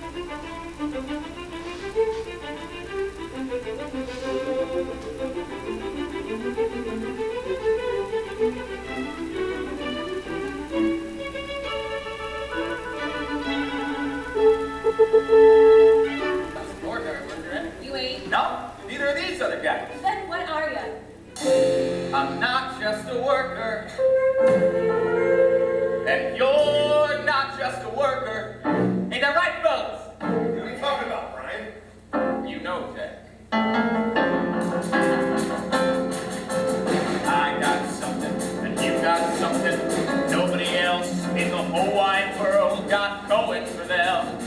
You ain't? No, neither are these other guys. Then what are you? I'm not just a worker. And you're not just a worker. Ain't that right, fellas? What are you talking about, Brian? You know, Jack. I got something, and you got something nobody else in the whole wide world got going for them.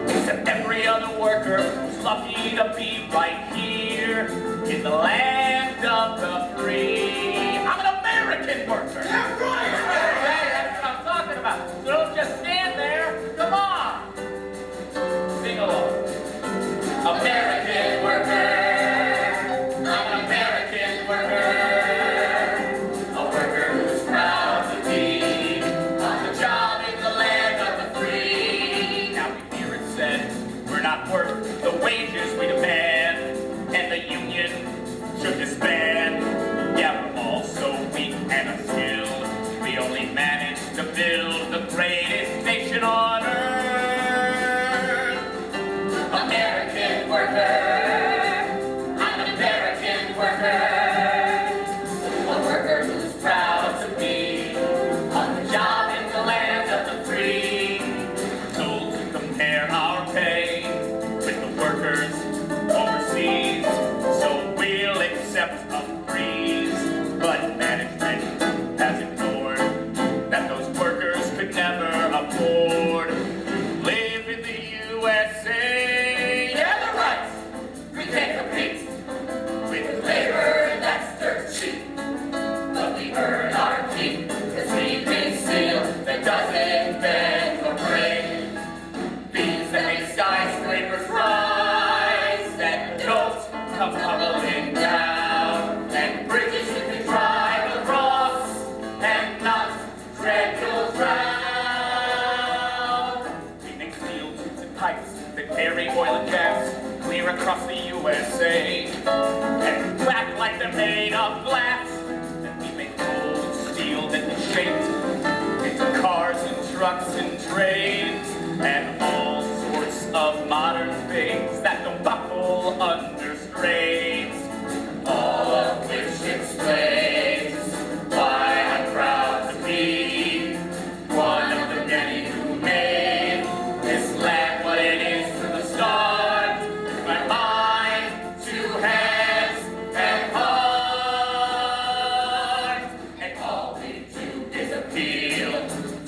Except every other worker who's lucky to be right here in the land of the free. I'm an American worker. Yeah, right! Hey, that's what I'm talking about. So don't just stand there. Come on. Sing along. American worker. I'm an American worker. A worker who's proud to be on the job in the land of the free. Now we hear it said, we're not worth the wages we demand, and the union should disband. Yeah, we're all so weak and unskilled. We only manage to build the greatest nation on earth. American worker. I'm an American worker. A worker who's proud to be on the job in the land of the free. We're told to compare our pay with the workers overseas, so we'll accept a freeze. But management has ignored that those workers could never afford to live in the USA. Yeah, they're right. We can't compete with labor that's dirt cheap. But we earn our keep, 'cause we bring steel that doesn't bend or break. Beams that make skyscrapers rise, that don't come tumbling down, and bridges you can drive across and not dread you'll drown. We make steel tubes and pipes that carry oil and gas clear across the USA, and black like they're made of glass. And we make cold steel that is shaped into cars and trucks and trains, and all sorts of modern things that don't buckle under strains. All of which explains why I'm proud to be one of the many who made this land what it is from the start. With my mind, two hands, and heart. And all we do is appeal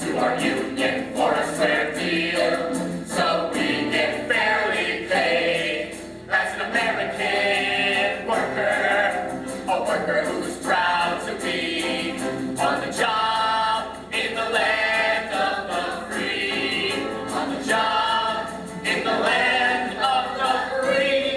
to our union for a square deal, so we get fairly paid as an American worker. A worker who's proud to be on the job in the land of the free. On the job in the land of the free.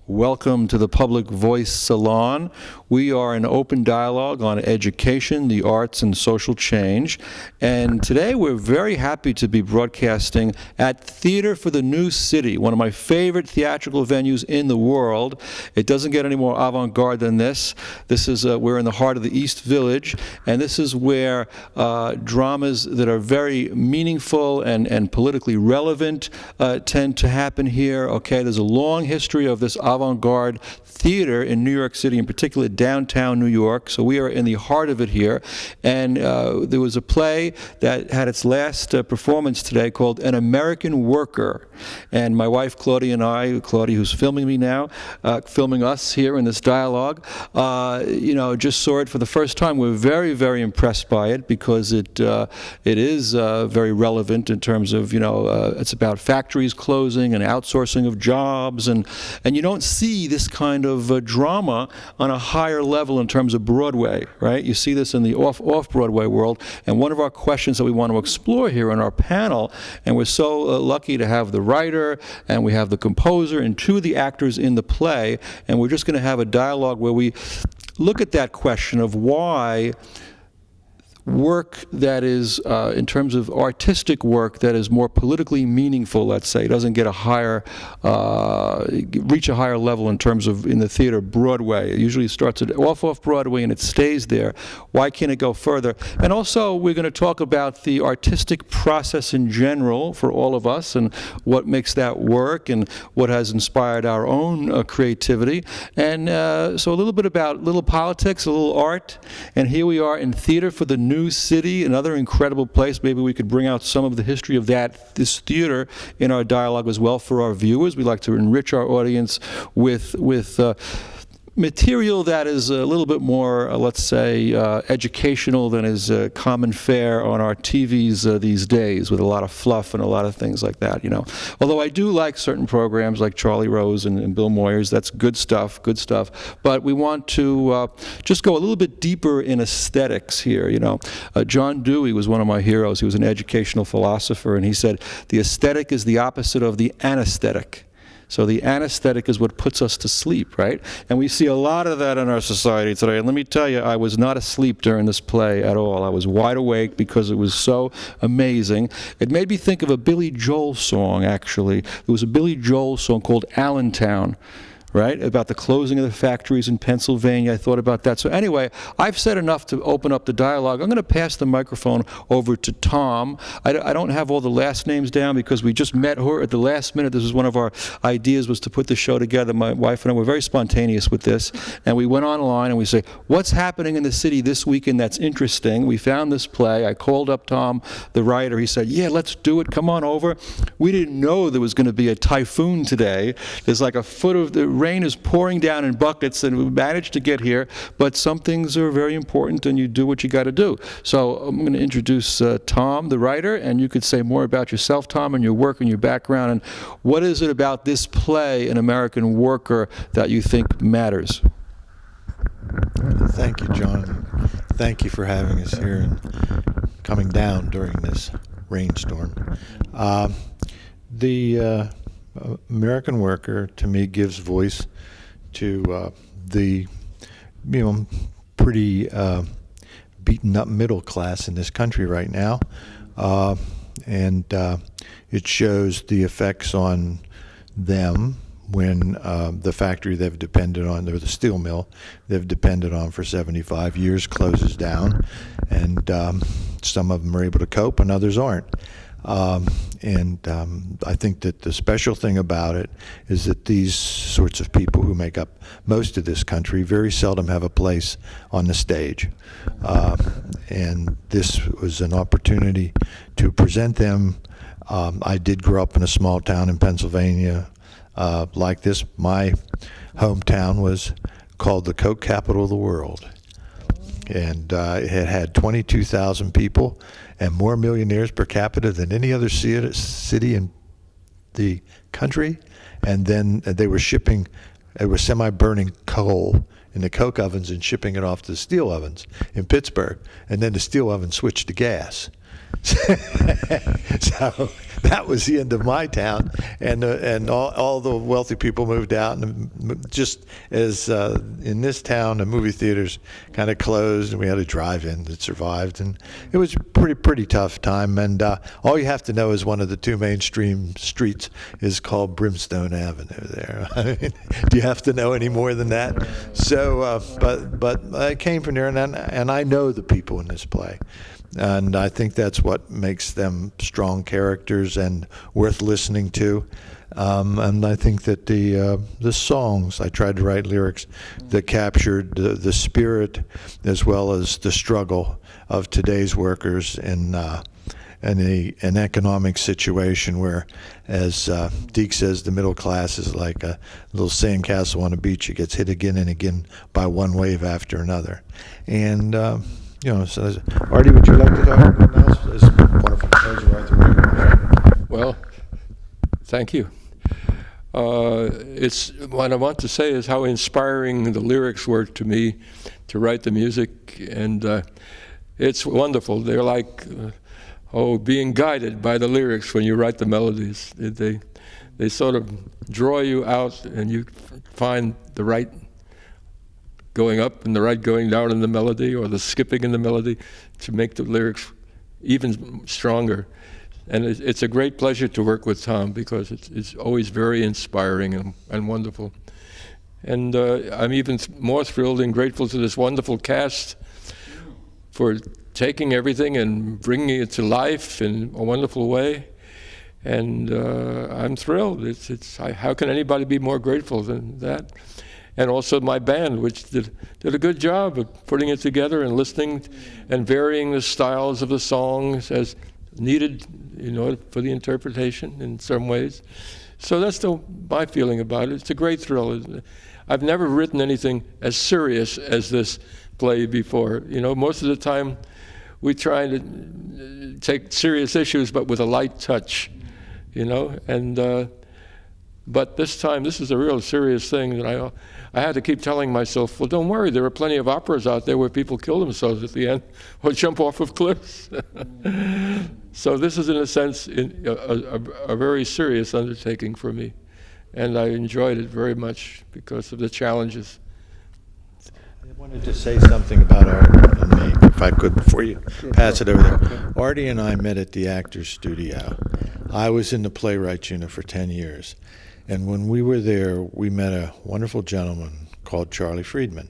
Welcome to the Public Voice Salon. We are an open dialogue on education, the arts, and social change. And today we're very happy to be broadcasting at Theater for the New City, one of my favorite theatrical venues in the world. It doesn't get any more avant-garde than this. This is, we're in the heart of the East Village, and this is where dramas that are very meaningful and politically relevant tend to happen here. Okay, there's a long history of this avant-garde theater in New York City, in particular downtown New York. So we are in the heart of it here. And there was a play that had its last performance today called An American Worker. And my wife Claudia and I, Claudia who's filming me now, filming us here in this dialogue, just saw it for the first time. We're very, very impressed by it because it is very relevant in terms of, it's about factories closing and outsourcing of jobs. And you don't see this kind of drama on a higher level in terms of Broadway, right? You see this in the off-Broadway world. And one of our questions that we want to explore here on our panel, and we're so lucky to have the writer and we have the composer and two of the actors in the play, and we're just going to have a dialogue where we look at that question of why work that is, in terms of artistic work that is more politically meaningful, let's say, doesn't get a higher, reach a higher level in terms of, in the theater, Broadway. It usually starts off Broadway and it stays there. Why can't it go further? And also, we're going to talk about the artistic process in general for all of us and what makes that work and what has inspired our own creativity. And so a little bit about little politics, a little art. And here we are in Theater for the New City, another incredible place. Maybe we could bring out some of the history of this theater in our dialogue as well for our viewers. We like to enrich our audience with material that is a little bit more, let's say, educational than is common fare on our TVs these days, with a lot of fluff and a lot of things like that, you know. Although I do like certain programs like Charlie Rose and Bill Moyers. That's good stuff, good stuff. But we want to just go a little bit deeper in aesthetics here, you know. John Dewey was one of my heroes. He was an educational philosopher, and he said, the aesthetic is the opposite of the anesthetic. So the anesthetic is what puts us to sleep, right? And we see a lot of that in our society today. And let me tell you, I was not asleep during this play at all. I was wide awake because it was so amazing. It made me think of a Billy Joel song, actually. There was a Billy Joel song called Allentown, right, about the closing of the factories in Pennsylvania. I thought about that. So anyway, I've said enough to open up the dialogue. I'm going to pass the microphone over to Tom. I don't have all the last names down because we just met her at the last minute. This was one of our ideas, was to put the show together. My wife and I were very spontaneous with this, and we went online and we say, what's happening in the city this weekend that's interesting? We found this play. I called up Tom, the writer. He said, yeah, let's do it. Come on over. We didn't know there was going to be a typhoon today. There's like a foot of the rain is pouring down in buckets, and we managed to get here, but some things are very important and you do what you got to do. So I'm going to introduce Tom, the writer, and you could say more about yourself, Tom, and your work and your background, and what is it about this play, An American Worker, that you think matters? Thank you, John. Thank you for having us here and coming down during this rainstorm. The American Worker, to me, gives voice to the, you know, pretty beaten up middle class in this country right now, and it shows the effects on them when the factory they've depended on, or the steel mill they've depended on for 75 years, closes down, and some of them are able to cope and others aren't. I think that the special thing about it is that these sorts of people who make up most of this country very seldom have a place on the stage. And this was an opportunity to present them. I did grow up in a small town in Pennsylvania like this. My hometown was called the Coke capital of the world. And it had 22,000 people and more millionaires per capita than any other city in the country. And then they were shipping, they were semi-burning coal in the coke ovens and shipping it off to the steel ovens in Pittsburgh. And then the steel oven switched to gas. So that was the end of my town, and all the wealthy people moved out, and just as in this town, the movie theaters kind of closed, and we had a drive-in that survived, and it was a pretty tough time. And all you have to know is one of the two mainstream streets is called Brimstone Avenue. There, I mean, do you have to know any more than that? So, but I came from there, and I know the people in this play. And I think that's what makes them strong characters and worth listening to. And I think that the songs, I tried to write lyrics that captured the spirit as well as the struggle of today's workers in an economic situation where, as Deke says, the middle class is like a little sandcastle on a beach. It gets hit again and again by one wave after another. And you know, so Artie, would you like to talk about that? It's wonderful pleasure. Well, thank you. It's what I want to say is how inspiring the lyrics were to me to write the music, and it's wonderful. They're like, being guided by the lyrics when you write the melodies. They sort of draw you out, and you find the right going up and the right going down in the melody, or the skipping in the melody, to make the lyrics even stronger. And it's a great pleasure to work with Tom, because it's always very inspiring and wonderful. And I'm even more thrilled and grateful to this wonderful cast for taking everything and bringing it to life in a wonderful way. And I'm thrilled. How can anybody be more grateful than that? And also my band, which did a good job of putting it together and listening and varying the styles of the songs as needed, for the interpretation in some ways. So that's my feeling about it. It's a great thrill. I've never written anything as serious as this play before. Most of the time we try to take serious issues, but with a light touch, but this time, this is a real serious thing that I had to keep telling myself, well, don't worry, there are plenty of operas out there where people kill themselves at the end or jump off of cliffs. So this is, in a sense, a very serious undertaking for me. And I enjoyed it very much because of the challenges. I wanted to say something about Art and me, if I could, before you pass it over there. Artie and I met at the Actors Studio. I was in the playwrights unit for 10 years. And when we were there, we met a wonderful gentleman called Charlie Friedman,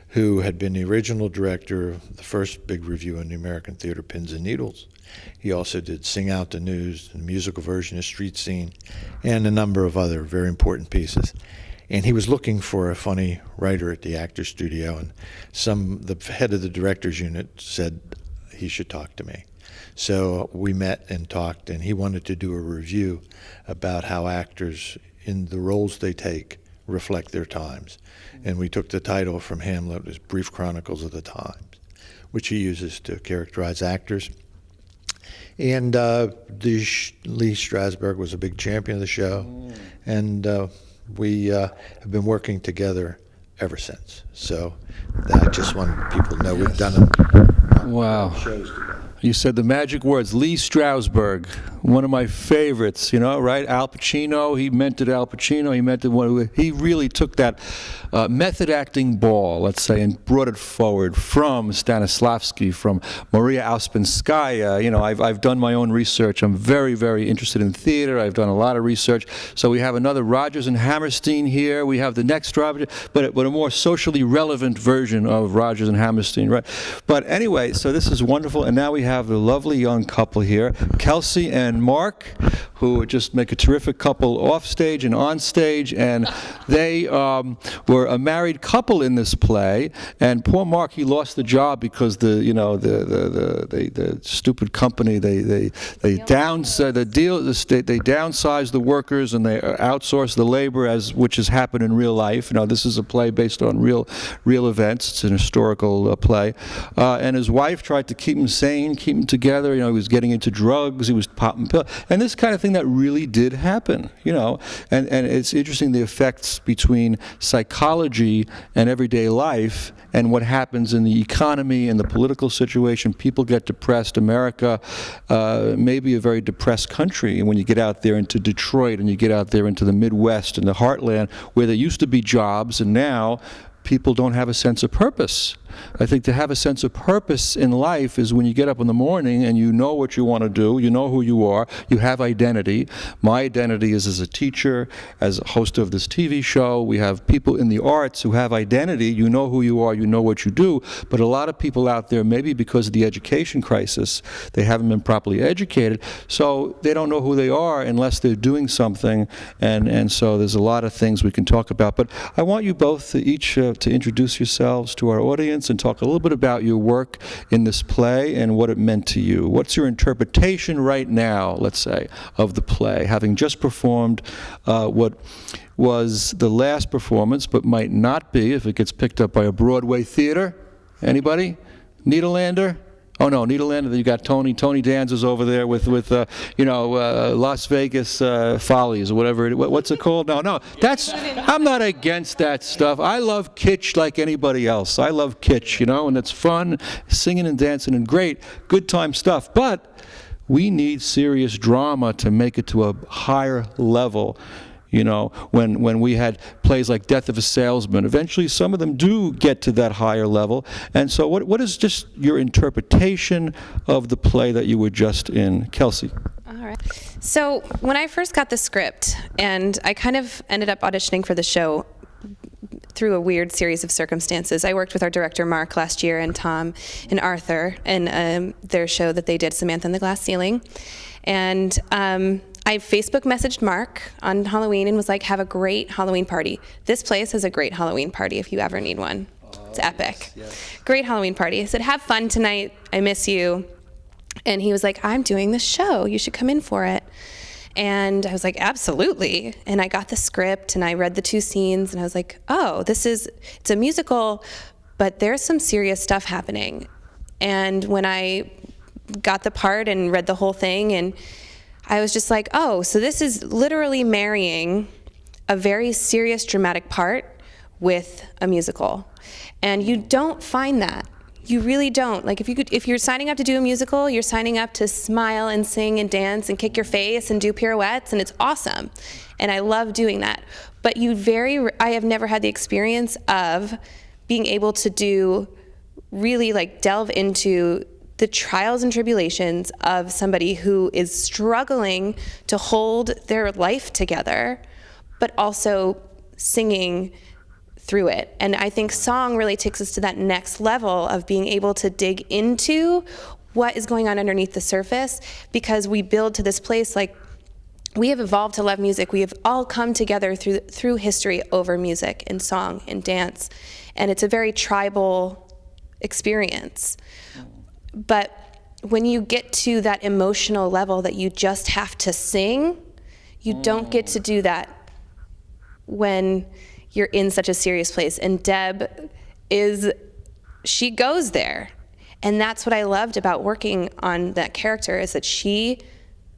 who had been the original director of the first big review in the American Theater, Pins and Needles. He also did Sing Out the News, the musical version of Street Scene, and a number of other very important pieces. And he was looking for a funny writer at the Actors Studio, and the head of the directors unit said he should talk to me. So we met and talked, and he wanted to do a review about how actors, in the roles they take, reflect their times. And we took the title from Hamlet as Brief Chronicles of the Times, which he uses to characterize actors. And Lee Strasberg was a big champion of the show, and we have been working together ever since. So I just want people to know we've done shows together. You said the magic words, Lee Strasberg, one of my favorites, right? Al Pacino, he mentored Al Pacino, he really took that method acting ball, let's say, and brought it forward from Stanislavski, from Maria Ouspensky. I've done my own research. I'm very, very interested in theater. I've done a lot of research. So we have another Rodgers and Hammerstein here. We have the next Rodgers, but a more socially relevant version of Rodgers and Hammerstein, right? But anyway, so this is wonderful, and now we have the lovely young couple here, Kelsey and Mark, who just make a terrific couple off stage and on stage, and they were a married couple in this play. And poor Mark, he lost the job because the stupid company they downsized the workers and they outsourced the labor, which has happened in real life. This is a play based on real events. It's an historical play, and his wife tried to keep him sane, keep him together. He was getting into drugs, he was popping pills, and this kind of thing that really did happen. And it's interesting, the effects between psychology and everyday life and what happens in the economy and the political situation. People get depressed. America may be a very depressed country, and when you get out there into Detroit and you get out there into the Midwest and the heartland, where there used to be jobs and now people don't have a sense of purpose. I think to have a sense of purpose in life is when you get up in the morning and you know what you want to do, you know who you are, you have identity. My identity is as a teacher, as a host of this TV show. We have people in the arts who have identity. You know who you are, you know what you do. But a lot of people out there, maybe because of the education crisis, they haven't been properly educated, so they don't know who they are unless they're doing something. And so there's a lot of things we can talk about. But I want you both each to introduce yourselves to our audience and talk a little bit about your work in this play and what it meant to you. What's your interpretation right now, let's say, of the play, having just performed what was the last performance, but might not be if it gets picked up by a Broadway theater? Anybody? Nederlander? Oh no, Nederlander. You got Tony Danza's over there with Las Vegas Follies or whatever. What's it called? No. I'm not against that stuff. I love kitsch like anybody else. I love kitsch, and it's fun, singing and dancing and great, good time stuff. But we need serious drama to make it to a higher level. You know, when we had plays like Death of a Salesman, eventually some of them do get to that higher level. And so what is just your interpretation of the play that you were just in? Kelsey. All right. So when I first got the script, and I kind of ended up auditioning for the show through a weird series of circumstances. I worked with our director, Mark, last year, and Tom and Arthur, in their show that they did, Samantha and the Glass Ceiling. And I Facebook messaged Mark on Halloween and was like, have a great Halloween party. This place has a great Halloween party if you ever need one. It's epic. Yes. Great Halloween party. I said, have fun tonight. I miss you. And he was like, I'm doing this show. You should come in for it. And I was like, absolutely. And I got the script and I read the 2 scenes and I was like, oh, it's a musical, but there's some serious stuff happening. And when I got the part and read the whole thing, and I was just like, oh, so this is literally marrying a very serious dramatic part with a musical. And you don't find that. You really don't. Like if you're signing up to do a musical, you're signing up to smile and sing and dance and kick your face and do pirouettes, and it's awesome. And I love doing that. But I have never had the experience of being able to really delve into the trials and tribulations of somebody who is struggling to hold their life together, but also singing through it. And I think song really takes us to that next level of being able to dig into what is going on underneath the surface, because we build to this place, like, we have evolved to love music. We have all come together through history over music and song and dance, and it's a very tribal experience. But when you get to that emotional level that you just have to sing, you don't get to do that when you're in such a serious place. And Deb she goes there. And that's what I loved about working on that character, is that she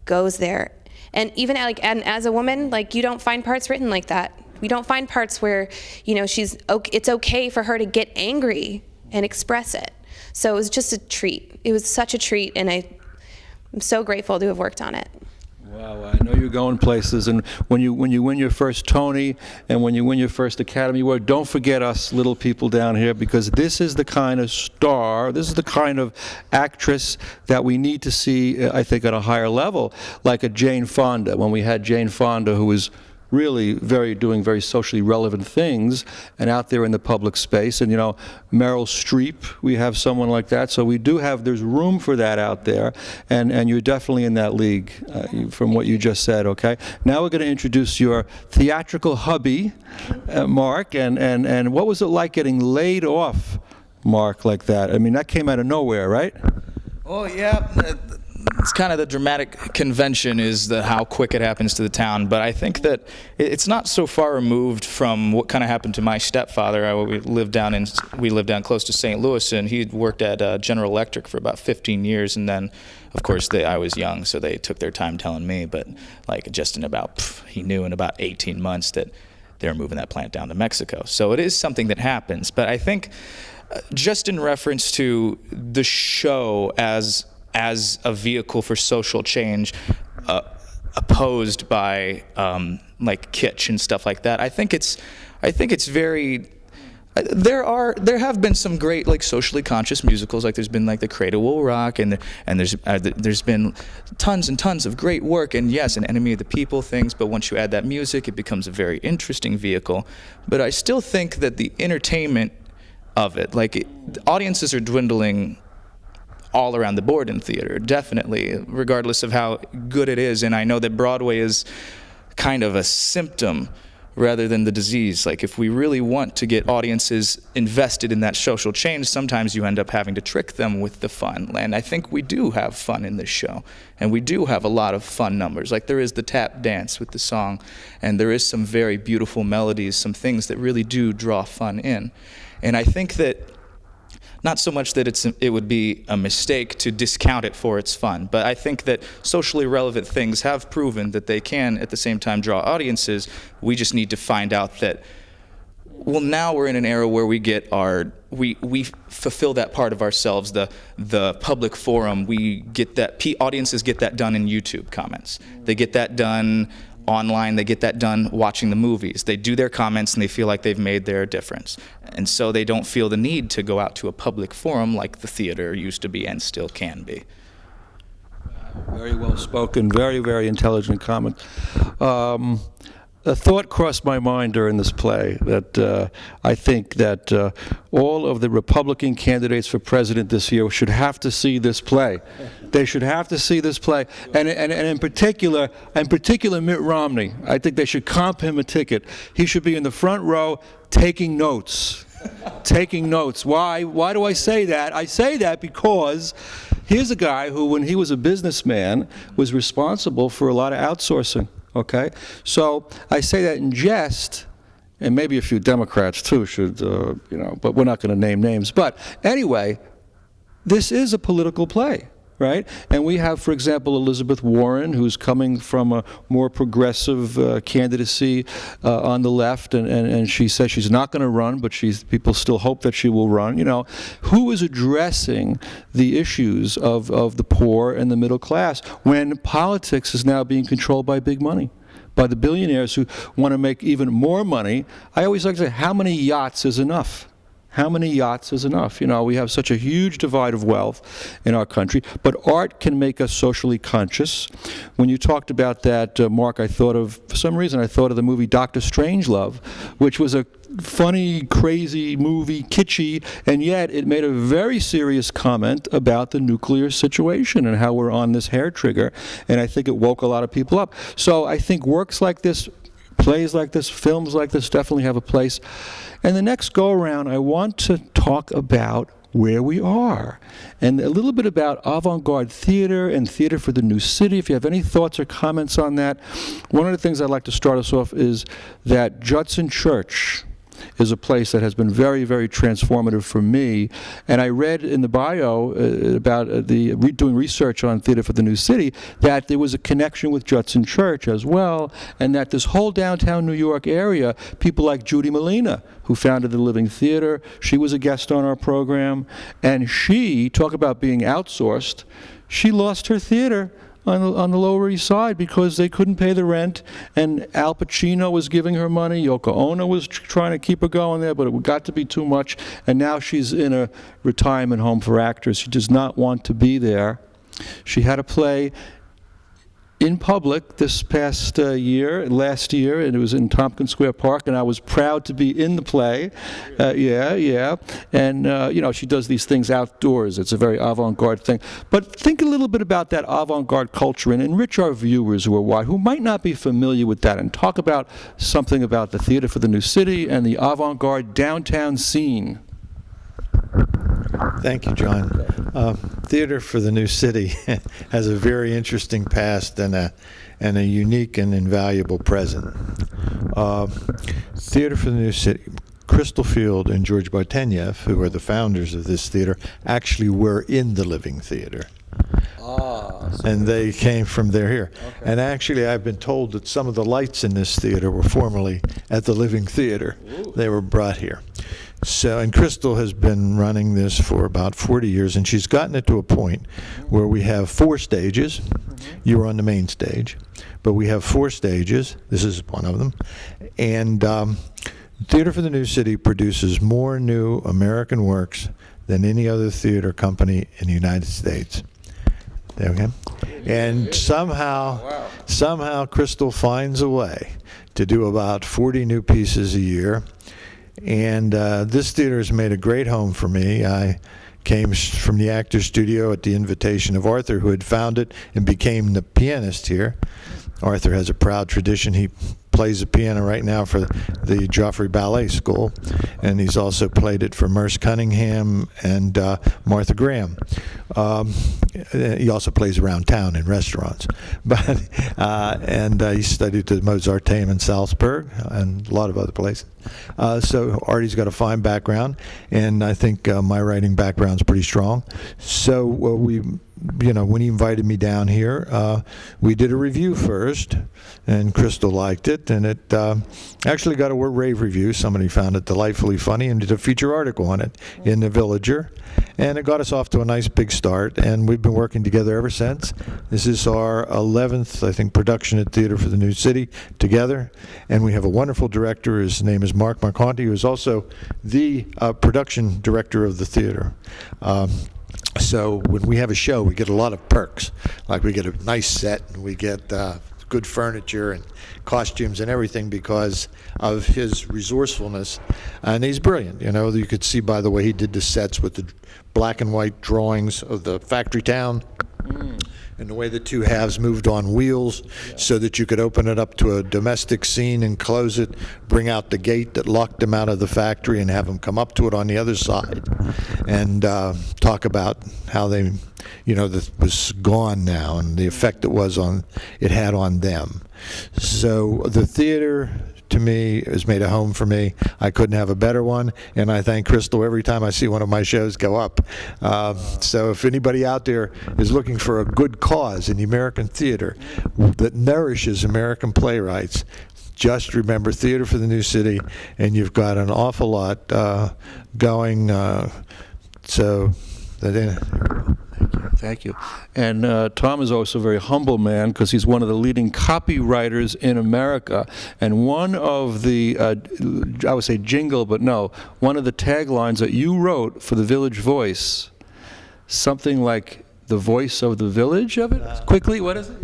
goes there. And even and as a woman, you don't find parts written like that. We don't find parts where, it's okay for her to get angry and express it. So it was just a treat. It was such a treat, and I'm so grateful to have worked on it. Wow, I know you're going places, and when you win your first Tony and when you win your first Academy Award, don't forget us little people down here, because this is the kind of star, this is the kind of actress that we need to see, I think, at a higher level, like a Jane Fonda. When we had Jane Fonda, who was really doing very socially relevant things and out there in the public space. And Meryl Streep, we have someone like that. So there's room for that out there, and you're definitely in that league from what you just said, okay? Now we're going to introduce your theatrical hubby, Mark, and what was it like getting laid off, Mark, like that? I mean, that came out of nowhere, right? Oh, yeah. It's kind of the dramatic convention is how quick it happens to the town, but I think that it's not so far removed from what kind of happened to my stepfather. We lived down close to St. Louis, and he worked at General Electric for about 15 years, and then, of course, I was young, so they took their time telling me, but he knew in about 18 months that they were moving that plant down to Mexico. So it is something that happens, but I think just in reference to the show as a vehicle for social change, opposed by kitsch and stuff like that. I think it's very. There have been some great socially conscious musicals, there's been the Cradle Will Rock, and there's been tons and tons of great work, and yes, an Enemy of the People things. But once you add that music, it becomes a very interesting vehicle. But I still think that the entertainment of it, audiences are dwindling all around the board in theater, definitely, regardless of how good it is. And I know that Broadway is kind of a symptom rather than the disease. If we really want to get audiences invested in that social change, sometimes you end up having to trick them with the fun. And I think we do have fun in this show, and we do have a lot of fun numbers. There is the tap dance with the song, and there is some very beautiful melodies, some things that really do draw fun in. And I think that not so much that it would be a mistake to discount it for its fun, but I think that socially relevant things have proven that they can, at the same time, draw audiences. We just need to find out that, now we're in an era where we fulfill that part of ourselves, the public forum. We get that, audiences get that done in YouTube comments. They get that done online. They get that done watching the movies. They do their comments and they feel like they've made their difference. And so they don't feel the need to go out to a public forum like the theater used to be and still can be. Very well spoken, very, very intelligent comment. A thought crossed my mind during this play that I think that all of the Republican candidates for president this year should have to see this play. They should have to see this play, and in particular, Mitt Romney. I think they should comp him a ticket. He should be in the front row taking notes. Taking notes. Why? Why do I say that? I say that because here's a guy who, when he was a businessman, was responsible for a lot of outsourcing. Okay, so I say that in jest, and maybe a few Democrats too should, but we're not going to name names. But anyway, this is a political play, right? And we have, for example, Elizabeth Warren, who's coming from a more progressive candidacy on the left, and she says she's not going to run, but people still hope that she will run. Who is addressing the issues of the poor and the middle class when politics is now being controlled by big money, by the billionaires who want to make even more money? I always like to say, how many yachts is enough? How many yachts is enough? We have such a huge divide of wealth in our country, but art can make us socially conscious. When you talked about that, Mark, for some reason, I thought of the movie Dr. Strangelove, which was a funny, crazy movie, kitschy, and yet it made a very serious comment about the nuclear situation and how we're on this hair trigger, and I think it woke a lot of people up. So I think works like this, plays like this, films like this definitely have a place. And the next go-around, I want to talk about where we are and a little bit about avant-garde theater and theater for the new city. If you have any thoughts or comments on that. One of the things I'd like to start us off is that Judson Church is a place that has been very, very transformative for me. And I read in the bio about doing research on Theater for the New City that there was a connection with Judson Church as well, and that this whole downtown New York area, people like Judy Molina, who founded the Living Theater, she was a guest on our program, and she, talk about being outsourced, she lost her theater on the Lower East Side because they couldn't pay the rent, and Al Pacino was giving her money, Yoko Ono was trying to keep her going there, but it got to be too much, and now she's in a retirement home for actors. She does not want to be there. She had a play in public this past last year, and it was in Tompkins Square Park, and I was proud to be in the play. And she does these things outdoors. It's a very avant-garde thing. But think a little bit about that avant-garde culture and enrich our viewers who might not be familiar with that, and talk about something about the Theater for the New City and the avant-garde downtown scene. Thank you, John. Theater for the New City has a very interesting past and a unique and invaluable present. Theater for the New City, Crystal Field and George Bartenieff, who are the founders of this theater, actually were in the Living Theater. And they came from here. Okay. And actually, I've been told that some of the lights in this theater were formerly at the Living Theater. Ooh. They were brought here. So, and Crystal has been running this for about 40 years, and she's gotten it to a point where we have 4 stages. You were on the main stage, but we have 4 stages. This is one of them. And Theater for the New City produces more new American works than any other theater company in the United States. There we go. And somehow Crystal finds a way to do about 40 new pieces a year. And this theater has made a great home for me. I came from the Actors Studio at the invitation of Arthur, who had founded and became the pianist here. Arthur has a proud tradition. He plays the piano right now for the Joffrey Ballet School, and he's also played it for Merce Cunningham and Martha Graham. He also plays around town in restaurants. But and he studied at the Mozarteum in Salzburg and a lot of other places. So Artie's got a fine background, and I think my writing background's pretty strong. So we when he invited me down here, we did a review first, and Crystal liked it, and it actually got a rave review. Somebody found it delightfully funny and did a feature article on it in the Villager, and it got us off to a nice big start, and we've been working together ever since. This is our 11th, I think, production at Theater for the New City together, and we have a wonderful director. His name is Mark Marconti, who is also the production director of the theater. So when we have a show, we get a lot of perks. Like we get a nice set, and we get good furniture and costumes and everything because of his resourcefulness. And he's brilliant. You could see by the way he did the sets with the black and white drawings of the factory town. And the way the two halves moved on wheels so that you could open it up to a domestic scene and close it, bring out the gate that locked them out of the factory and have them come up to it on the other side and talk about how they, that was gone now and the effect it had on them. So the theater, to me, has made a home for me. I couldn't have a better one, and I thank Crystal every time I see one of my shows go up. So if anybody out there is looking for a good cause in the American theater that nourishes American playwrights, just remember Theater for the New City, and you've got an awful lot going. Thank you. And Tom is also a very humble man because he's one of the leading copywriters in America. And one of the, I would say jingle, but no, one of the taglines that you wrote for the Village Voice, something like the voice of the village of it? Quickly, what is it?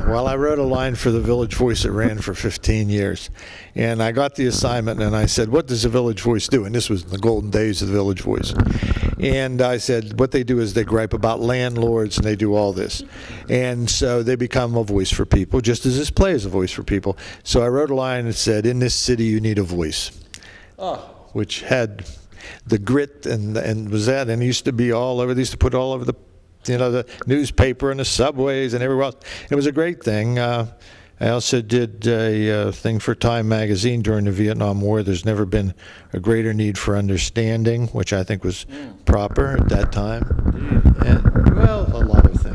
Well, I wrote a line for the Village Voice that ran for 15 years. And I got the assignment, and I said, what does the Village Voice do? And this was in the golden days of the Village Voice. And I said, what they do is they gripe about landlords, and they do all this. And so they become a voice for people, just as this play is a voice for people. So I wrote a line that said, in this city, you need a voice, which had the grit and was that, and it used to be all over, they used to put all over the newspaper and the subways and everywhere else. It was a great thing. I also did a thing for Time magazine during the Vietnam War. There's never been a greater need for understanding, which I think was proper at that time. And, well, a lot of things.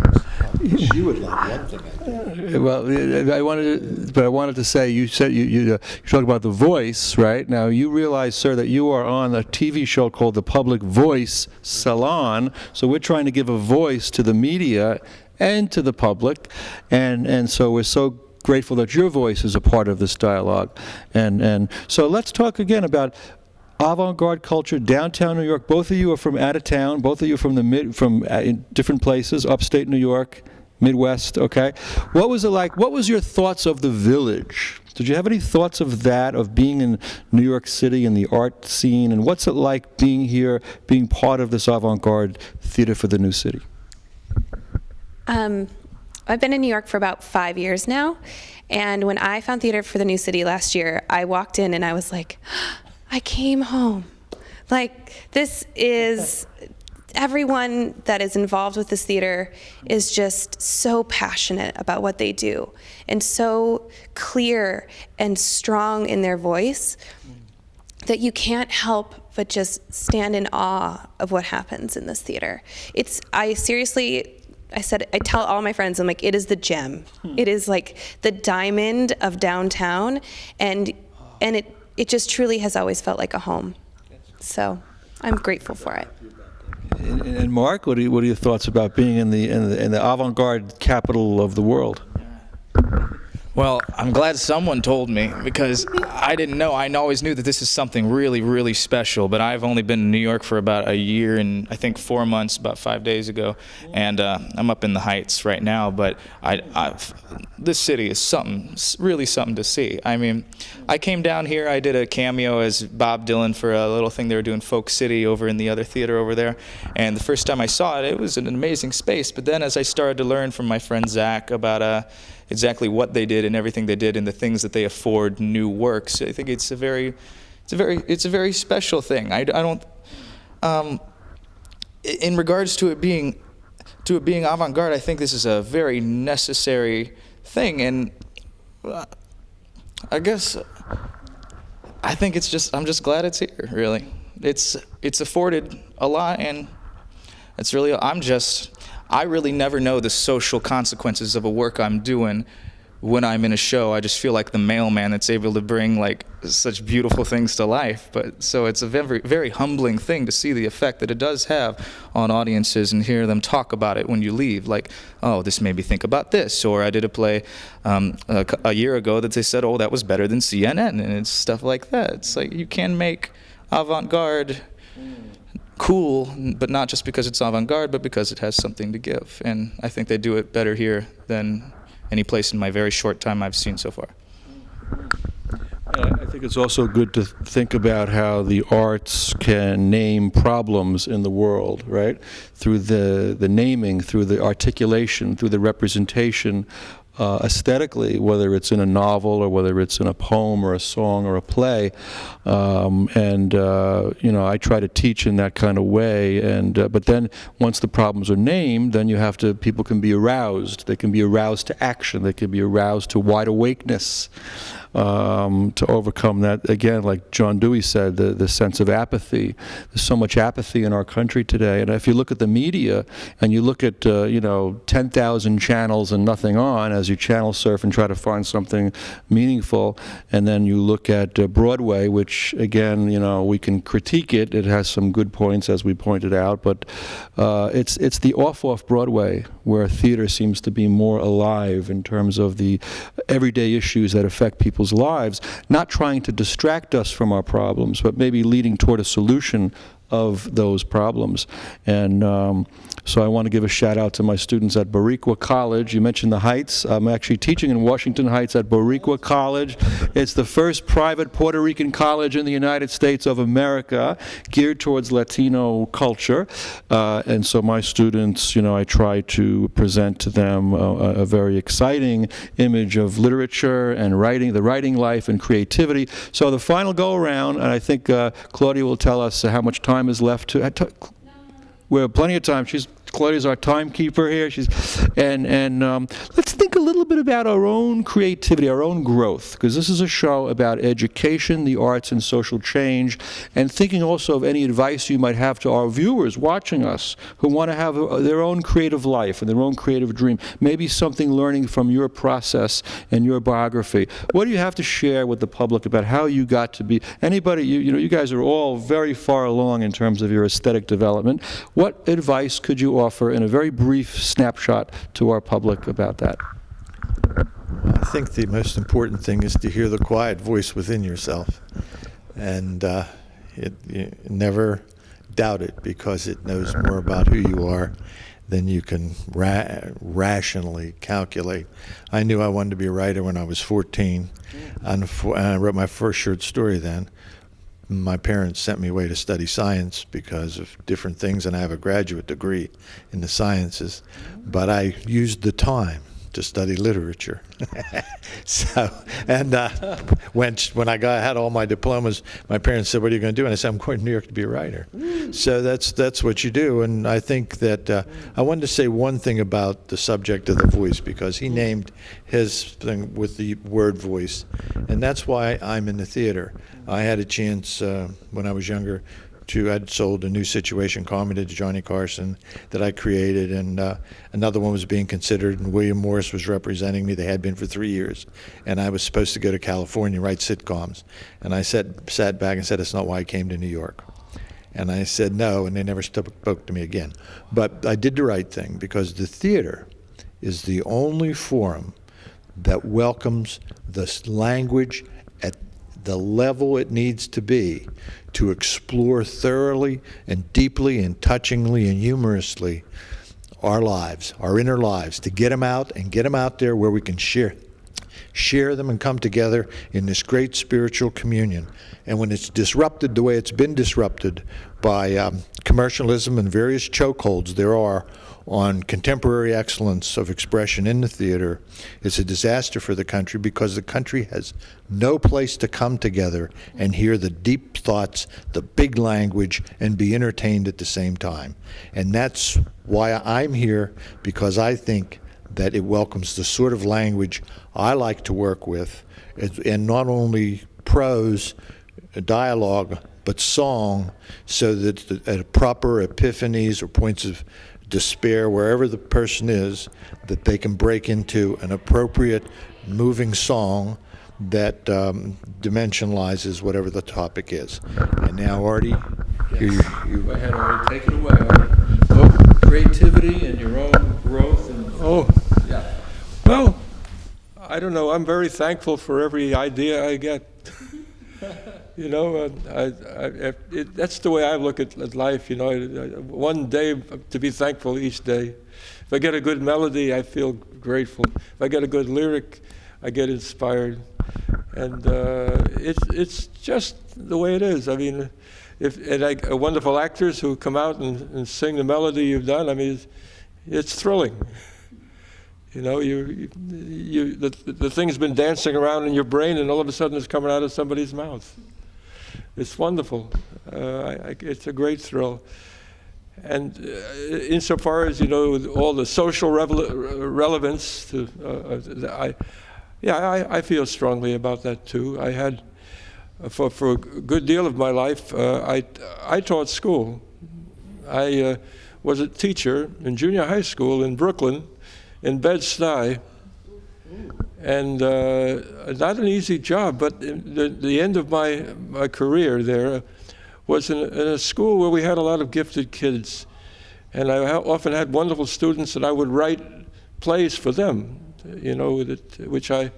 You would like one thing, I think. Well, I wanted to say, you said you talk about the voice, right? Now you realize, sir, that you are on a TV show called The Public Voice Salon. So we're trying to give a voice to the media and to the public, and so we're so grateful that your voice is a part of this dialogue. And so let's talk again about avant-garde culture, downtown New York. Both of you are from out of town. Both of you are from in different places, upstate New York, Midwest. Okay, what was it like? What was your thoughts of the Village? Did you have any thoughts of that, of being in New York City and the art scene, and what's it like being here, being part of this avant-garde Theater for the New City? I've been in New York for about 5 years now, and when I found Theater for the New City last year, I walked in and I was like, I came home. Like, this is, everyone that is involved with this theater is just so passionate about what they do and so clear and strong in their voice that you can't help but just stand in awe of what happens in this theater. I tell all my friends, I'm like, it is the gem. It is like the diamond of downtown, and it just truly has always felt like a home. So I'm grateful for it. And Mark, what are your thoughts about being in the avant-garde capital of the world? Well, I'm glad someone told me, because I didn't know. I always knew that this is something really, really special, but I've only been in New York for about a year and I think 4 months, about 5 days ago, and I'm up in the Heights right now, but this city is really something to see. I mean, I came down here, I did a cameo as Bob Dylan for a little thing they were doing, Folk City, over in the other theater over there, and the first time I saw it, it was an amazing space, but then as I started to learn from my friend Zach about exactly what they did and everything they did and the things that they afford new works, I think it's a very special thing. I don't, in regards to it being avant-garde, I think this is a very necessary thing, and I guess I think I'm just glad it's here. Really, it's afforded a lot, and it's really I really never know the social consequences of a work I'm doing when I'm in a show. I just feel like the mailman that's able to bring like such beautiful things to life. But so it's a very, very humbling thing to see the effect that it does have on audiences and hear them talk about it when you leave. Like, oh, this made me think about this. Or I did a play a year ago that they said, oh, that was better than CNN, and it's stuff like that. It's like you can make avant-garde cool, but not just because it's avant-garde, but because it has something to give. And I think they do it better here than any place in my very short time I've seen so far. I think it's also good to think about how the arts can name problems in the world, right? Through the naming, through the articulation, through the representation, aesthetically, whether it's in a novel or whether it's in a poem or a song or a play. You know, I try to teach in that kind of way. But then once the problems are named, then you have to, people can be aroused. They can be aroused to action. They can be aroused to wide awakeness. To overcome that, again, like John Dewey said, the sense of apathy. There's so much apathy in our country today. And if you look at the media and you look at, you know, 10,000 channels and nothing on as you channel surf and try to find something meaningful, and then you look at Broadway, which, again, you know, we can critique it. It has some good points, as we pointed out, but it's the off Broadway where theater seems to be more alive in terms of the everyday issues that affect people's lives, not trying to distract us from our problems, but maybe leading toward a solution of those problems. And so I want to give a shout out to my students at Boricua College. You mentioned the Heights. I'm actually teaching in Washington Heights at Boricua College. It's the first private Puerto Rican college in the United States of America geared towards Latino culture. And so my students, you know, I try to present to them a very exciting image of literature and writing, the writing life and creativity. So the final go around, and I think Claudia will tell us how much time is left to. We have plenty of time. Claudia's our timekeeper here. Let's think a little bit about our own creativity, our own growth, because this is a show about education, the arts, and social change, and thinking also of any advice you might have to our viewers watching us who want to have their own creative life and their own creative dream, maybe something learning from your process and your biography. What do you have to share with the public about how you got to be, anybody, you know, you guys are all very far along in terms of your aesthetic development. What advice could you offer in a very brief snapshot to our public about that? I think the most important thing is to hear the quiet voice within yourself, and you never doubt it, because it knows more about who you are than you can rationally calculate. I knew I wanted to be a writer when I was 14, and I wrote my first short story then. My parents sent me away to study science because of different things, and I have a graduate degree in the sciences, but I used the time to study literature. So, and when I had all my diplomas, my parents said, "What are you going to do?" And I said, "I'm going to New York to be a writer." So that's what you do. And I think that I wanted to say one thing about the subject of the voice, because he named his thing with the word voice, and that's why I'm in the theater. I had a chance when I was younger I'd sold a new situation comedy to Johnny Carson that I created, and another one was being considered, and William Morris was representing me. They had been for 3 years, and I was supposed to go to California and write sitcoms. And I sat back and said, "That's not why I came to New York." And I said no, and they never spoke to me again. But I did the right thing, because the theater is the only forum that welcomes this language at the level it needs to be to explore thoroughly and deeply and touchingly and humorously our lives, our inner lives, to get them out and get them out there where we can share them and come together in this great spiritual communion. And when it's disrupted the way it's been disrupted by commercialism and various chokeholds there are on contemporary excellence of expression in the theater, it's a disaster for the country, because the country has no place to come together and hear the deep thoughts, the big language, and be entertained at the same time. And that's why I'm here, because I think that it welcomes the sort of language I like to work with, and not only prose, dialogue, but song, so that at proper epiphanies or points of despair, wherever the person is, that they can break into an appropriate moving song that dimensionalizes whatever the topic is. And now, Artie, you Go ahead, Artie. Take it away, Artie. Oh, creativity and your own growth. Yeah. Well, I don't know. I'm very thankful for every idea I get. You know, that's the way I look at life. You know, one day to be thankful each day. If I get a good melody, I feel grateful. If I get a good lyric, I get inspired. And it's just the way it is. I mean, wonderful actors who come out and sing the melody you've done. I mean, it's thrilling. You know, the thing's been dancing around in your brain, and all of a sudden it's coming out of somebody's mouth. It's wonderful. It's a great thrill. And insofar as, you know, all the social relevance to, I feel strongly about that too. I had, for a good deal of my life, I taught school. I was a teacher in junior high school in Brooklyn, in Bed-Stuy, and not an easy job, but the end of my career there was in a school where we had a lot of gifted kids, and I often had wonderful students, and I would write plays for them, you know, which I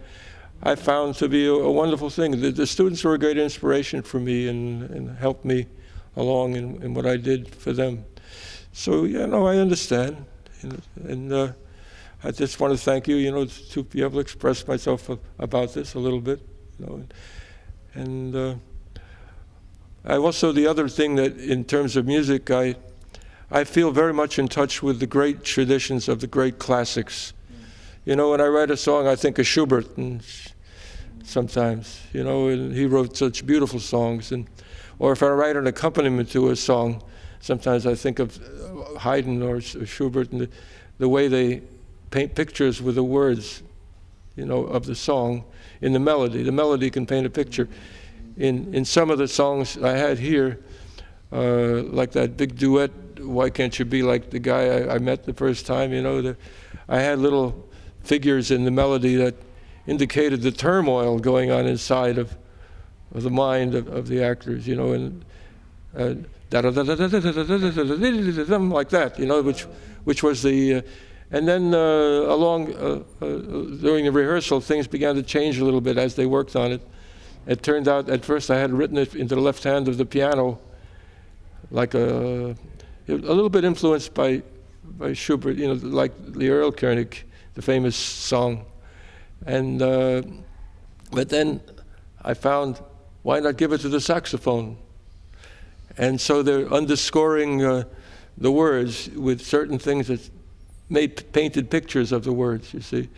found to be a wonderful thing. The students were a great inspiration for me and helped me along in what I did for them. So, yeah, no, I understand, and I just want to thank you, you know, to be able to express myself about this a little bit, you know, and I also, the other thing that in terms of music, I feel very much in touch with the great traditions of the great classics. You know, when I write a song, I think of Schubert, and sometimes, you know, and he wrote such beautiful songs, or if I write an accompaniment to a song, sometimes I think of Haydn or Schubert and the way they paint pictures with the words, you know, of the song in the melody. The melody can paint a picture. In some of the songs I had here, like that big duet, Why Can't You Be Like the Guy I Met the First Time, you know, I had little figures in the melody that indicated the turmoil going on inside of the mind of the actors, you know, and like that, you know, which was the and then during the rehearsal, things began to change a little bit as they worked on it. It turned out, at first I had written it into the left hand of the piano, like a little bit influenced by Schubert, you know, like the Erlkönig, the famous song. And but then I found, why not give it to the saxophone? And so they're underscoring the words with certain things that made painted pictures of the words, you see,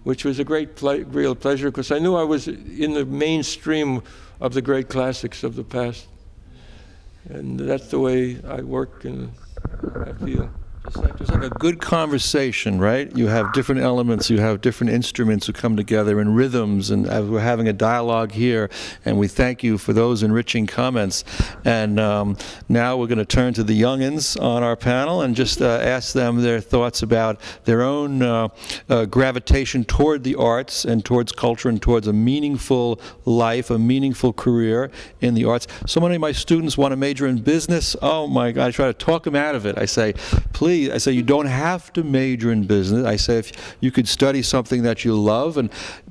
which was a great real pleasure, because I knew I was in the mainstream of the great classics of the past. And that's the way I work and I feel. Just like a good conversation, right? You have different elements, you have different instruments who come together in rhythms, and we're having a dialogue here, and we thank you for those enriching comments. And now we're going to turn to the youngins on our panel and just ask them their thoughts about their own gravitation toward the arts and towards culture and towards a meaningful life, a meaningful career in the arts. So many of my students want to major in business. Oh my God, I try to talk them out of it. I say, please, I say, you don't have to major in business. I say, if you could study something that you love,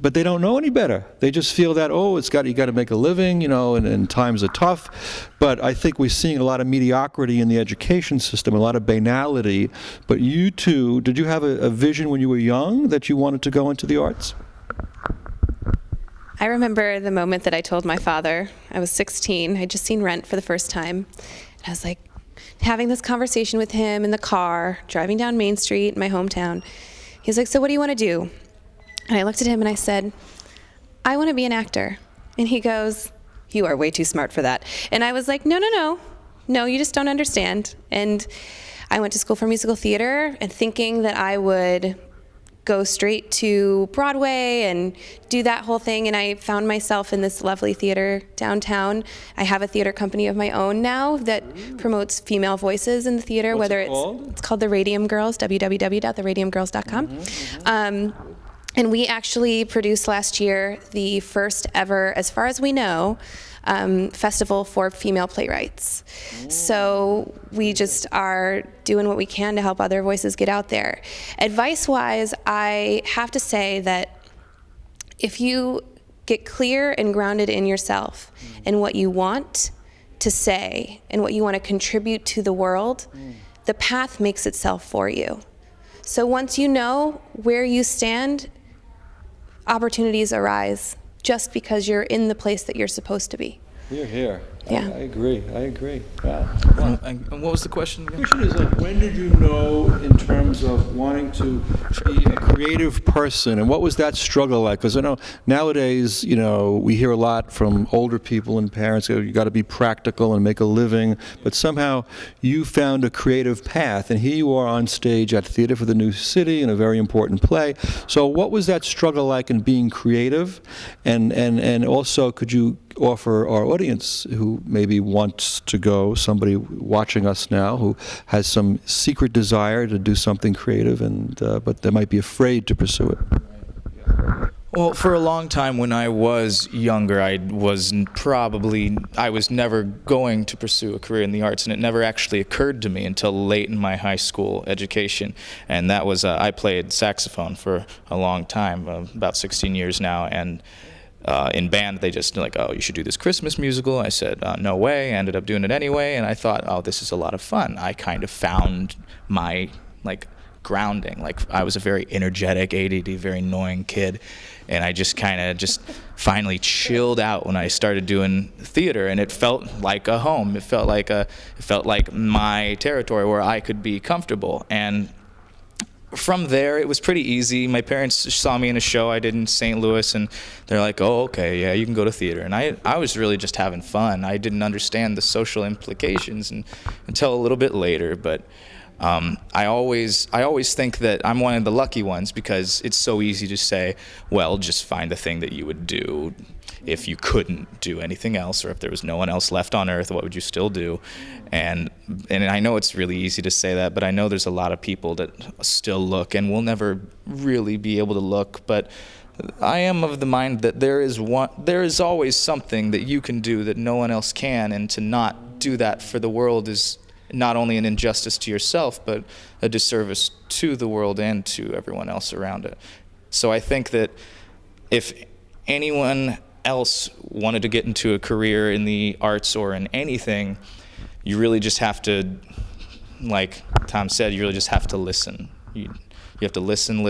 but they don't know any better. They just feel that, oh, you got to make a living, you know, and times are tough. But I think we're seeing a lot of mediocrity in the education system, a lot of banality. But you too, did you have a vision when you were young that you wanted to go into the arts? I remember the moment that I told my father. I was 16. I'd just seen Rent for the first time. And I was like, having this conversation with him in the car, driving down Main Street in my hometown. He's like, so what do you want to do? And I looked at him and I said, I want to be an actor. And he goes, you are way too smart for that. And I was like, no, you just don't understand. And I went to school for musical theater and thinking that I would go straight to Broadway and do that whole thing. And I found myself in this lovely theater downtown. I have a theater company of my own now that promotes female voices in the theater. What's whether it called? It's called The Radium Girls, www.theradiumgirls.com. And we actually produced last year the first ever, as far as we know, festival for female playwrights. So we just are doing what we can to help other voices get out there. Advice-wise, I have to say that if you get clear and grounded in yourself and what you want to say and what you want to contribute to the world, the path makes itself for you. So once you know where you stand, opportunities arise just because you're in the place that you're supposed to be. You're here. Yeah. I agree. Wow. And what was the question again? The question is, like, when did you know in terms of wanting to be a creative person, and what was that struggle like? Because I know nowadays, we hear a lot from older people and parents, you got to be practical and make a living, but somehow you found a creative path, and here you are on stage at Theater for the New City in a very important play. So what was that struggle like in being creative? And also, could you offer our audience who maybe wants to go, somebody watching us now who has some secret desire to do something creative, and but they might be afraid to pursue it? Well, for a long time when I was younger, I was never going to pursue a career in the arts, and it never actually occurred to me until late in my high school education. And that was, I played saxophone for a long time, about 16 years now, and in band, they just like, oh, you should do this Christmas musical. I said, no way. I ended up doing it anyway, and I thought, oh, this is a lot of fun. I kind of found my, grounding. I was a very energetic, ADD, very annoying kid, and I just finally chilled out when I started doing theater, and it felt like a home. It felt like my territory where I could be comfortable. And from there, it was pretty easy. My parents saw me in a show I did in St. Louis, and they're like, oh, okay, yeah, you can go to theater. And I was really just having fun. I didn't understand the social implications until a little bit later, but I always think that I'm one of the lucky ones, because it's so easy to say, well, just find the thing that you would do if you couldn't do anything else, or if there was no one else left on earth, what would you still do? And I know it's really easy to say that, but I know there's a lot of people that still look and will never really be able to look. But I am of the mind that there is always something that you can do that no one else can, and to not do that for the world is not only an injustice to yourself, but a disservice to the world and to everyone else around it. So I think that if anyone else wanted to get into a career in the arts or in anything, you really just have to, like Tom said, you really just have to listen. You have to listen,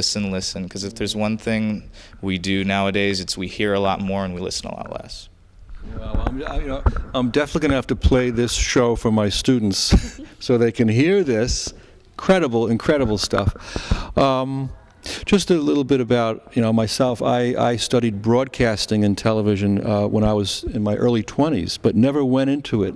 because if there's one thing we do nowadays, it's we hear a lot more and we listen a lot less. Well, I'm definitely going to have to play this show for my students so they can hear this incredible stuff. Just a little bit about myself. I studied broadcasting and television when I was in my early 20s, but never went into it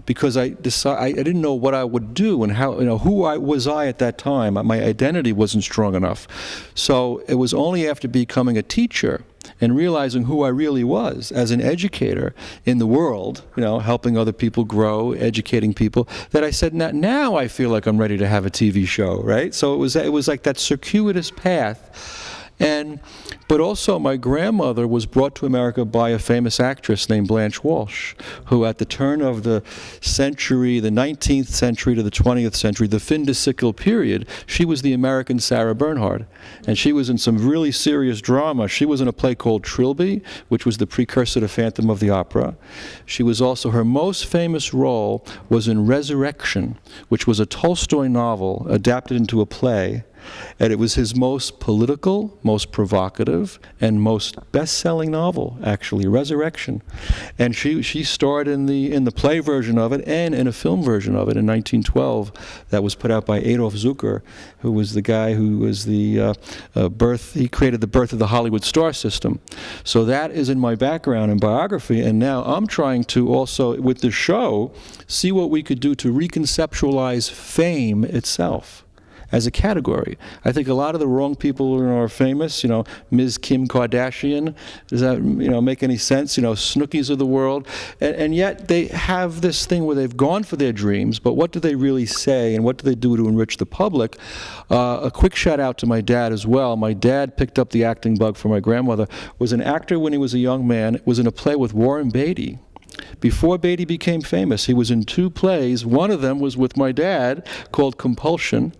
because I didn't know what I would do and how was I at that time. My identity wasn't strong enough. So it was only after becoming a teacher and realizing who I really was as an educator in the world, helping other people grow, educating people, that I said, now I feel like I'm ready to have a TV show, right? So it was like that circuitous path. But also my grandmother was brought to America by a famous actress named Blanche Walsh, who at the turn of the century, the 19th century to the 20th century, the fin de siècle period, she was the American Sarah Bernhardt. And she was in some really serious drama. She was in a play called Trilby, which was the precursor to Phantom of the Opera. She was also, her most famous role was in Resurrection, which was a Tolstoy novel adapted into a play. And it was his most political, most provocative, and most best-selling novel, actually, Resurrection. And she starred in the play version of it and in a film version of it in 1912 that was put out by Adolf Zucker, who was the guy who was he created the birth of the Hollywood star system. So that is in my background and biography, and now I'm trying to also, with the show, see what we could do to reconceptualize fame itself. as a category. I think a lot of the wrong people are famous, Ms. Kim Kardashian. Does that, make any sense? Snookies of the world. And yet they have this thing where they've gone for their dreams, but what do they really say and what do they do to enrich the public? A quick shout out to my dad as well. My dad picked up the acting bug from my grandmother, was an actor when he was a young man, was in a play with Warren Beatty. Before Beatty became famous, he was in 2 plays. One of them was with my dad called Compulsion.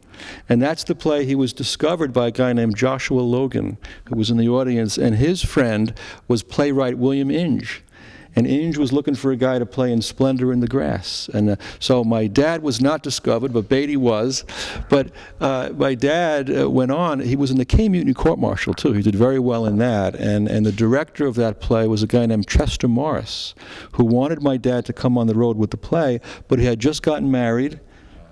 And that's the play he was discovered by a guy named Joshua Logan, who was in the audience, and his friend was playwright William Inge. And Inge was looking for a guy to play in Splendor in the Grass. And so my dad was not discovered, but Beatty was. But my dad went on. He was in the K Mutiny Court Martial, too. He did very well in that. And the director of that play was a guy named Chester Morris, who wanted my dad to come on the road with the play, but he had just gotten married,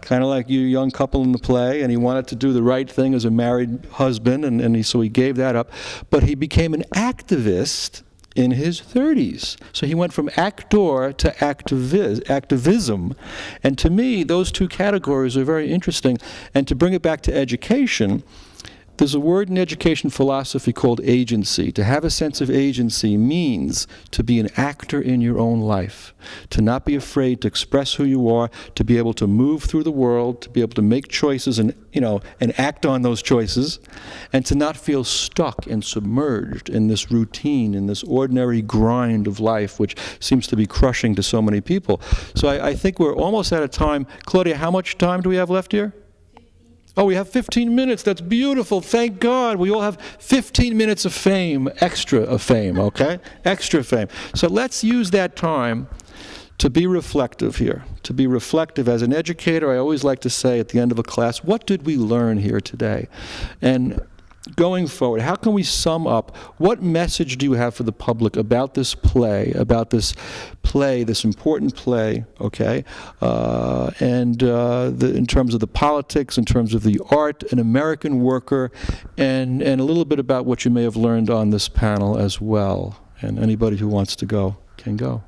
kind of like you young couple in the play, and he wanted to do the right thing as a married husband, so he gave that up. But he became an activist in his 30s. So he went from actor to activism. And to me, those 2 categories are very interesting. And to bring it back to education, there's a word in education philosophy called agency. To have a sense of agency means to be an actor in your own life, to not be afraid to express who you are, to be able to move through the world, to be able to make choices and act on those choices, and to not feel stuck and submerged in this routine, in this ordinary grind of life, which seems to be crushing to so many people. So I think we're almost out of time. Claudia, how much time do we have left here? Oh, we have 15 minutes. That's beautiful. Thank God. We all have 15 minutes of fame, extra of fame, okay? Extra fame. So let's use that time to be reflective here. To be reflective. As an educator, I always like to say at the end of a class, what did we learn here today? And going forward, how can we sum up, what message do you have for the public about this play, this important play, okay? In terms of the politics, in terms of the art, an American worker, and a little bit about what you may have learned on this panel as well. And anybody who wants to go can go.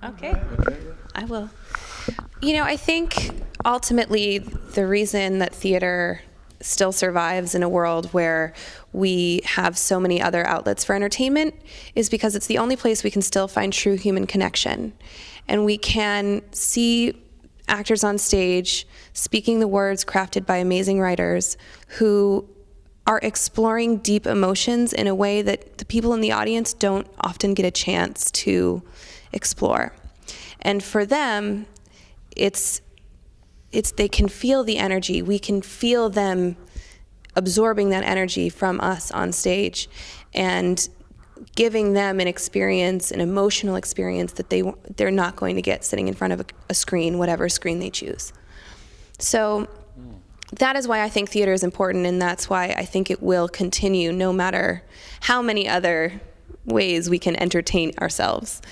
Okay, I will. I think ultimately the reason that theater still survives in a world where we have so many other outlets for entertainment is because it's the only place we can still find true human connection. And we can see actors on stage speaking the words crafted by amazing writers who are exploring deep emotions in a way that the people in the audience don't often get a chance to explore. And for them, it's they can feel the energy. We can feel them absorbing that energy from us on stage and giving them an experience, an emotional experience that they're not going to get sitting in front of a screen, whatever screen they choose. So that is why I think theater is important, and that's why I think it will continue no matter how many other ways we can entertain ourselves.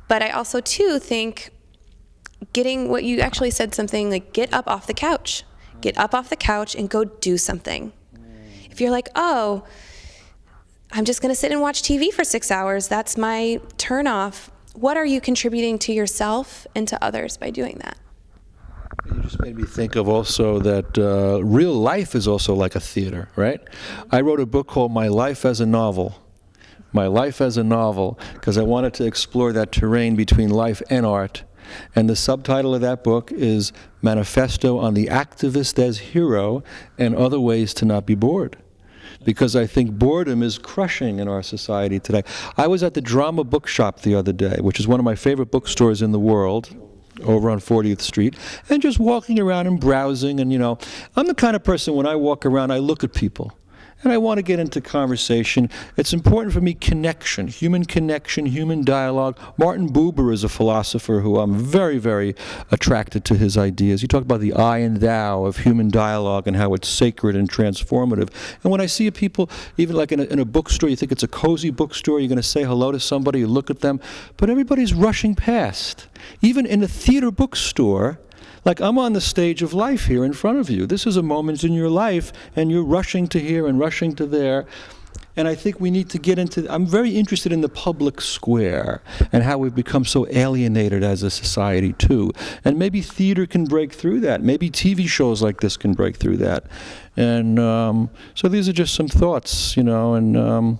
But I also, too, think getting what you actually said, something like get up off the couch. Get up off the couch and go do something. If you're like, oh, I'm just going to sit and watch TV for 6 hours, that's my turn off. What are you contributing to yourself and to others by doing that? You just made me think of also that real life is also like a theater, right? I wrote a book called My Life as a Novel. My Life as a Novel, because I wanted to explore that terrain between life and art. And the subtitle of that book is Manifesto on the Activist as Hero and Other Ways to Not Be Bored. Because I think boredom is crushing in our society today. I was at the Drama Bookshop the other day, which is one of my favorite bookstores in the world, over on 40th Street, and just walking around and browsing. And, I'm the kind of person, when I walk around, I look at people. And I want to get into conversation. It's important for me, connection, human dialogue. Martin Buber is a philosopher who I'm very, very attracted to his ideas. He talked about the I and thou of human dialogue and how it's sacred and transformative. And when I see people, even like in a bookstore, you think it's a cozy bookstore, you're going to say hello to somebody, you look at them, but everybody's rushing past. Even in a theater bookstore, like I'm on the stage of life here in front of you. This is a moment in your life, and you're rushing to here and rushing to there. And I think we need to get into, I'm very interested in the public square and how we've become so alienated as a society too. And maybe theater can break through that. Maybe TV shows like this can break through that. And so these are just some thoughts, and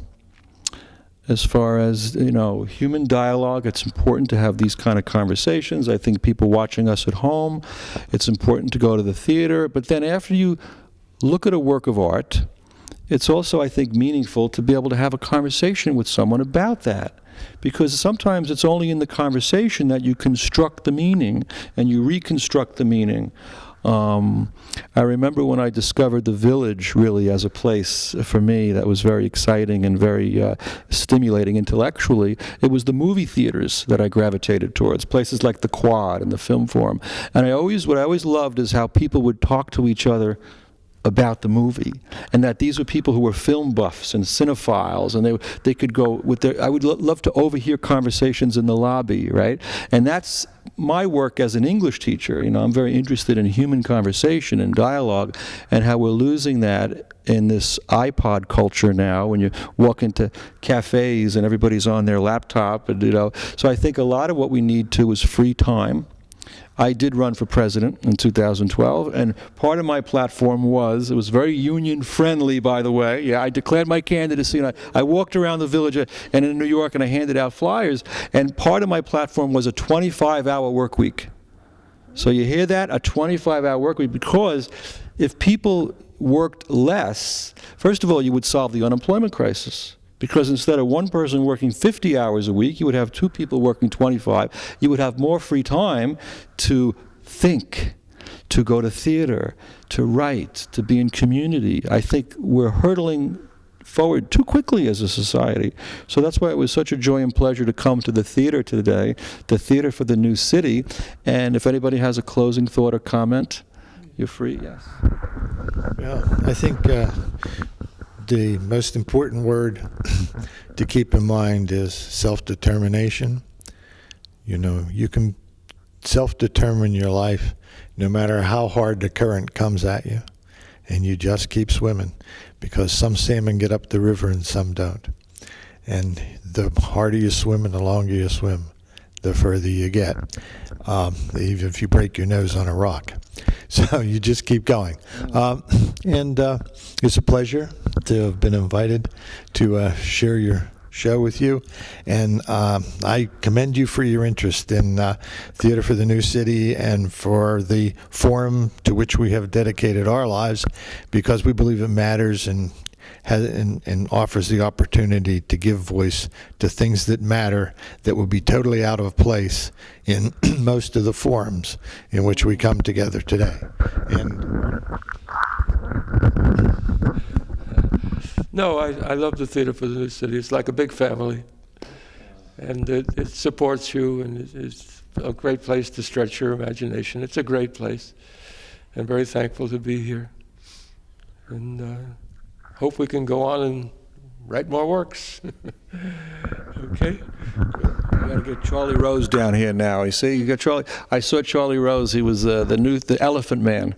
as far as, human dialogue, it's important to have these kind of conversations. I think people watching us at home, it's important to go to the theater. But then after you look at a work of art, it's also, I think, meaningful to be able to have a conversation with someone about that. Because sometimes it's only in the conversation that you construct the meaning and you reconstruct the meaning. I remember when I discovered the Village really as a place for me that was very exciting and very stimulating intellectually. It was the movie theaters that I gravitated towards, places like the Quad and the Film Forum. And what I always loved is how people would talk to each other about the movie, and that these were people who were film buffs and cinephiles, and they could go with their, I would love to overhear conversations in the lobby, right? And that's my work as an English teacher. I'm very interested in human conversation and dialogue, and how we're losing that in this iPod culture now, when you walk into cafes and everybody's on their laptop, and so I think a lot of what we need to is free time. I did run for president in 2012, and part of my platform was, it was very union-friendly, by the way. Yeah, I declared my candidacy, and I walked around the Village and in New York, and I handed out flyers, and part of my platform was a 25-hour work week. So you hear that? A 25-hour work week, because if people worked less, first of all, you would solve the unemployment crisis. Because instead of one person working 50 hours a week, you would have two people working 25. You would have more free time to think, to go to theater, to write, to be in community. I think we're hurtling forward too quickly as a society. So that's why it was such a joy and pleasure to come to the theater today, the Theater for the New City. And if anybody has a closing thought or comment, you're free. Yes. Yeah, I think the most important word to keep in mind is self-determination. You can self-determine your life no matter how hard the current comes at you, and you just keep swimming, because some salmon get up the river and some don't. And the harder you swim and the longer you swim, the further you get, even if you break your nose on a rock. So you just keep going. And it's a pleasure to have been invited to share your show with you. And I commend you for your interest in Theater for the New City and for the forum to which we have dedicated our lives, because we believe it matters and offers the opportunity to give voice to things that matter, that would be totally out of place in most of the forums in which we come together today. No, I love the Theater for the New City. It's like a big family, and it supports you, and it's a great place to stretch your imagination. It's a great place, and very thankful to be here. And hope we can go on and write more works. Okay. We got to get Charlie Rose down here now. You see, you got Charlie. I saw Charlie Rose. He was the Elephant Man.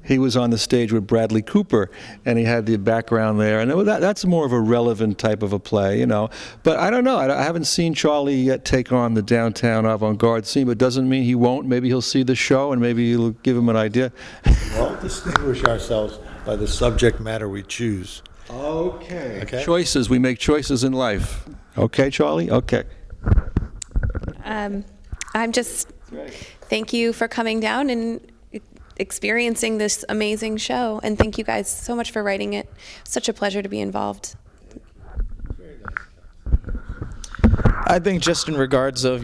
He was on the stage with Bradley Cooper, and he had the background there. And that's more of a relevant type of a play, But I don't know. I haven't seen Charlie yet take on the downtown avant-garde scene, but doesn't mean he won't. Maybe he'll see the show, and maybe it'll give him an idea. We all distinguish ourselves by the subject matter we choose. Okay. Choices. We make choices in life. Okay, Charlie? Okay. Thank you for coming down and experiencing this amazing show. And thank you guys so much for writing it. Such a pleasure to be involved. I think just in regards of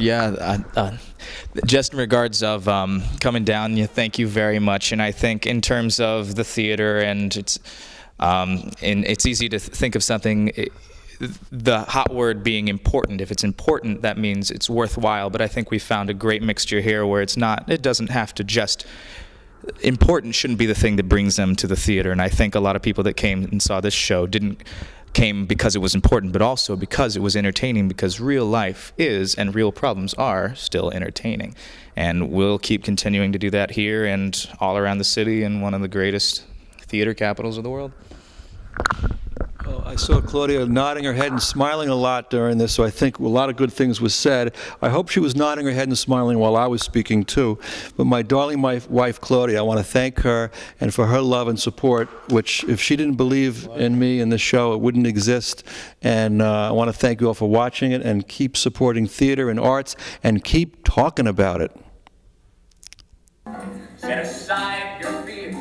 coming down, thank you very much. And I think in terms of the theater, and it's easy to think of something, the hot word being important. If it's important, that means it's worthwhile. But I think we found a great mixture here where it doesn't have to just, important shouldn't be the thing that brings them to the theater. And I think a lot of people that came and saw this show came because it was important, but also because it was entertaining, because real life is and real problems are still entertaining. And we'll keep continuing to do that here and all around the city in one of the greatest theater capitals of the world. Well, I saw Claudia nodding her head and smiling a lot during this, so I think a lot of good things were said. I hope she was nodding her head and smiling while I was speaking too. But my darling wife, Claudia, I want to thank her and for her love and support, which if she didn't believe in me and the show, it wouldn't exist. And I want to thank you all for watching it, and keep supporting theater and arts, and keep talking about it. Set aside your fears.